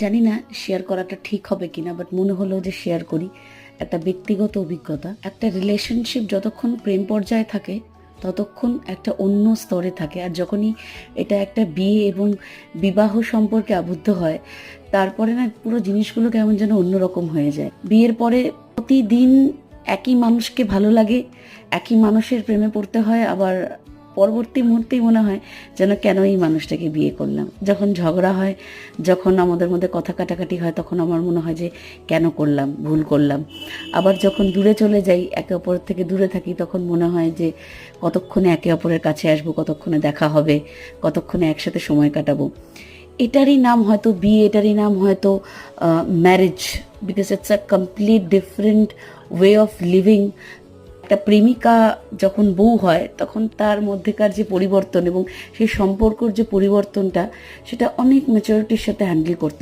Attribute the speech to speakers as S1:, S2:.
S1: জানি না শেয়ার করাটা ঠিক হবে কিনা, বাট মনে হলো যে শেয়ার করি। একটা ব্যক্তিগত অভিজ্ঞতা, একটা রিলেশনশিপ যতক্ষণ প্রেম পর্যায়ে থাকে ততক্ষণ একটা অন্য স্তরে থাকে, আর যখনই এটা একটা বিয়ে এবং বিবাহ সম্পর্কে আবদ্ধ হয় তারপরে না পুরো জিনিসগুলো কেমন যেন অন্যরকম হয়ে যায়। বিয়ের পরে প্রতিদিন একই মানুষকে ভালো লাগে, একই মানুষের প্রেমে পড়তে হয়, আবার পরবর্তী মুহূর্তেই মনে হয় যেন কেন এই মানুষটাকে বিয়ে করলাম। যখন ঝগড়া হয়, যখন আমাদের মধ্যে কথা কাটাকাটি হয়, তখন আমার মনে হয় যে কেন করলাম, ভুল করলাম। আবার যখন দূরে চলে যাই, একে অপরের থেকে দূরে থাকি, তখন মনে হয় যে কতক্ষণে একে অপরের কাছে আসবো, কতক্ষণে দেখা হবে, কতক্ষণে একসাথে সময় কাটাবো। এটারই নাম হয়তো বিয়ে, এটারই নাম হয়তো marriage, because it's a complete different way of living. একটা প্রেমিকা যখন বউ হয় তখন তার মধ্যেকার যে পরিবর্তন এবং সেই সম্পর্কর যে পরিবর্তনটা, সেটা অনেক ম্যাচুরিটির সাথে হ্যান্ডেল করতে